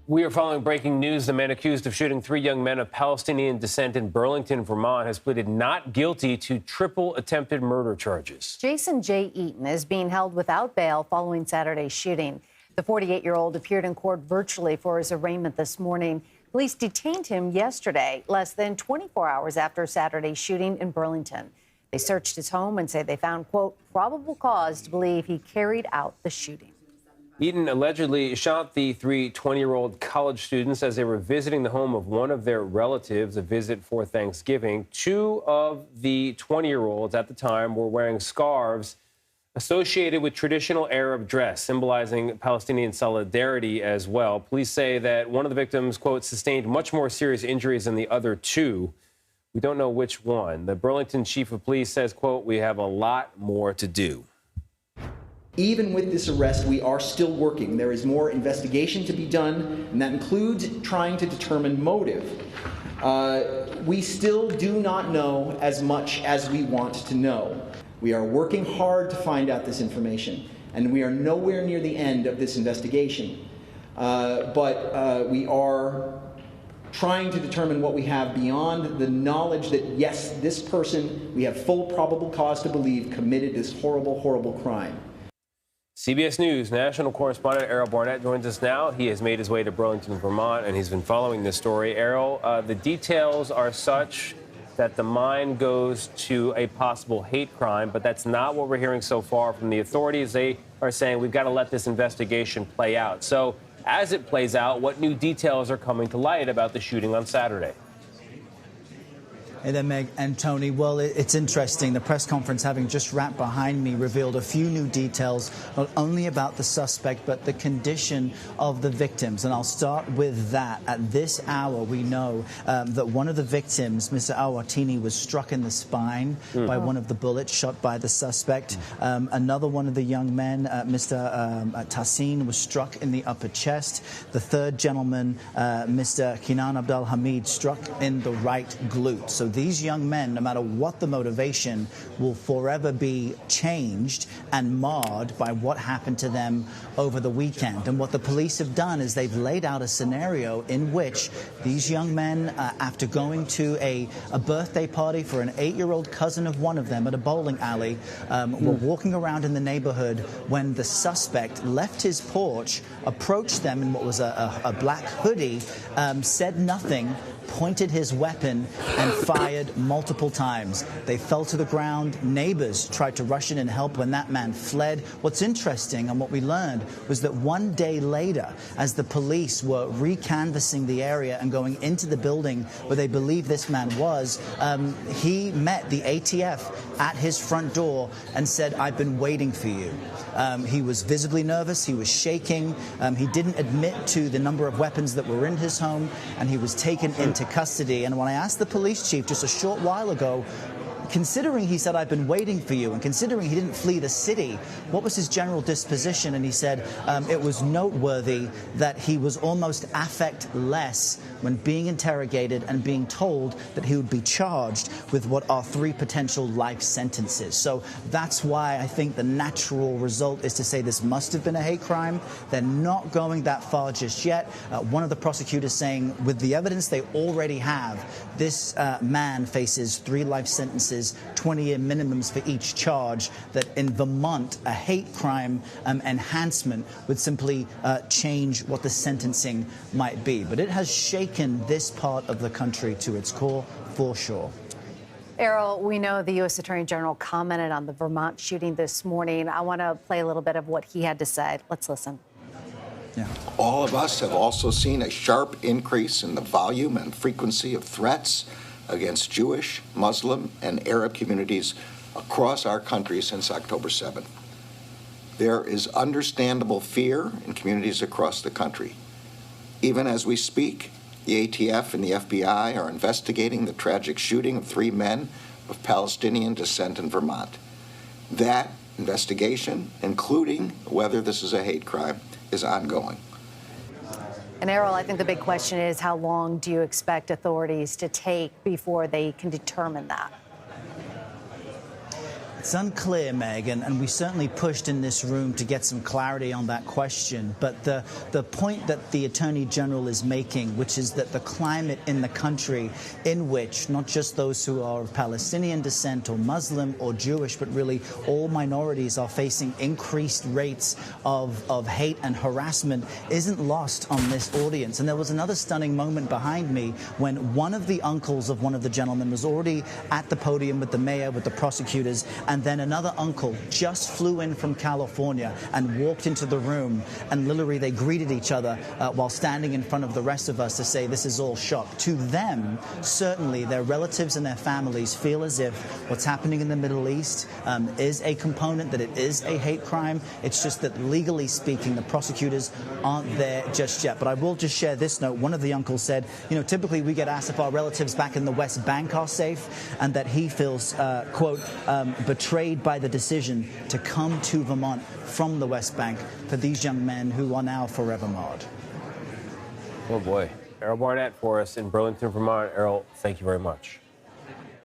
We are following breaking news. The man accused of shooting 3 young men of Palestinian descent in Burlington, Vermont, has pleaded not guilty to triple attempted murder charges. Jason J. Eaton is being held without bail following Saturday's shooting. The 48-year-old appeared in court virtually for his arraignment this morning. Police detained him yesterday, less than 24 hours after Saturday's shooting in Burlington. They searched his home and say they found, quote, probable cause to believe he carried out the shooting. Eaton allegedly shot the 3 20-year-old college students as they were visiting the home of one of their relatives, a visit for Thanksgiving. 2 of the 20-year-olds at the time were wearing scarves associated with traditional Arab dress, symbolizing Palestinian solidarity as well. Police say that one of the victims, quote, sustained much more serious injuries than the other 2. We don't know which one. The Burlington chief of police says, quote, we have a lot more to do. Even with this arrest, we are still working. There is more investigation to be done, and that includes trying to determine motive. We still do not know as much as we want to know. We are working hard to find out this information, and we are nowhere near the end of this investigation. But we are trying to determine what we have beyond the knowledge that, yes, this person, we have full probable cause to believe, committed this horrible, horrible crime. CBS News national correspondent Errol Barnett joins us now. He has made his way to Burlington, Vermont, and he's been following this story. Errol, the details are such that the mind goes to a possible hate crime, but that's not what we're hearing so far from the authorities. They are saying we've got to let this investigation play out. So as it plays out, what new details are coming to light about the shooting on Saturday? Hey there, Meg and Tony. Well, it's interesting. The press conference, having just wrapped behind me, revealed a few new details, not only about the suspect, but the condition of the victims. And I'll start with that. At this hour, we know that one of the victims, Mr. Awatini, was struck in the spine by one of the bullets shot by the suspect. Another one of the young men, Mr. Tassin, was struck in the upper chest. The third gentleman, Mr. Kinan Abdel Hamid, struck in the right glute. So these young men, no matter what the motivation, will forever be changed and marred by what happened to them over the weekend. And what the police have done is they've laid out a scenario in which these young men, after going to a birthday party for an 8-year-old cousin of one of them at a bowling alley, were walking around in the neighborhood when the suspect left his porch, approached them in what was a black hoodie, said nothing, pointed his weapon and fired multiple times. They fell to the ground. Neighbors tried to rush in and help when that man fled. What's interesting and what we learned was that one day later, as the police were recanvassing the area and going into the building where they believe this man was, he met the ATF at his front door and said, "I've been waiting for you." He was visibly nervous. He was shaking. He didn't admit to the number of weapons that were in his home, and he was taken into custody. And when I asked the police chief just a short while ago, considering he said, "I've been waiting for you," and considering he didn't flee the city, what was his general disposition? And he said it was noteworthy that he was almost affect-less when being interrogated and being told that he would be charged with what are 3 potential life sentences. So that's why I think the natural result is to say this must have been a hate crime. They're not going that far just yet. One of the prosecutors saying with the evidence they already have, this man faces 3 life sentences, 20-year minimums for each charge, that in Vermont, a hate crime enhancement would simply change what the sentencing might be. But it has shaken this part of the country to its core, for sure. Errol, we know the U.S. Attorney General commented on the Vermont shooting this morning. I want to play a little bit of what he had to say. Let's listen. Yeah. All of us have also seen a sharp increase in the volume and frequency of threats against Jewish, Muslim, and Arab communities across our country since October 7th. There is understandable fear in communities across the country. Even as we speak, the ATF and the FBI are investigating the tragic shooting of 3 men of Palestinian descent in Vermont. That investigation, including whether this is a hate crime, is ongoing. And Errol, I think the big question is, how long do you expect authorities to take before they can determine that? It's unclear, Meg, and we certainly pushed in this room to get some clarity on that question. But the point that the Attorney General is making, which is that the climate in the country in which not just those who are of Palestinian descent or Muslim or Jewish, but really all minorities are facing increased rates of hate and harassment, isn't lost on this audience. And there was another stunning moment behind me when one of the uncles of one of the gentlemen was already at the podium with the mayor, with the prosecutors, and then another uncle just flew in from California and walked into the room, and literally they greeted each other while standing in front of the rest of us to say this is all shock. To them, certainly their relatives and their families feel as if what's happening in the Middle East is a component, that it is a hate crime. It's just that legally speaking, the prosecutors aren't there just yet. But I will just share this note. One of the uncles said, you know, typically we get asked if our relatives back in the West Bank are safe, and that he feels, quote, betrayed by the decision to come to Vermont from the West Bank for these young men who are now forever marred. Oh, boy. Errol Barnett for us in Burlington, Vermont. Errol, thank you very much.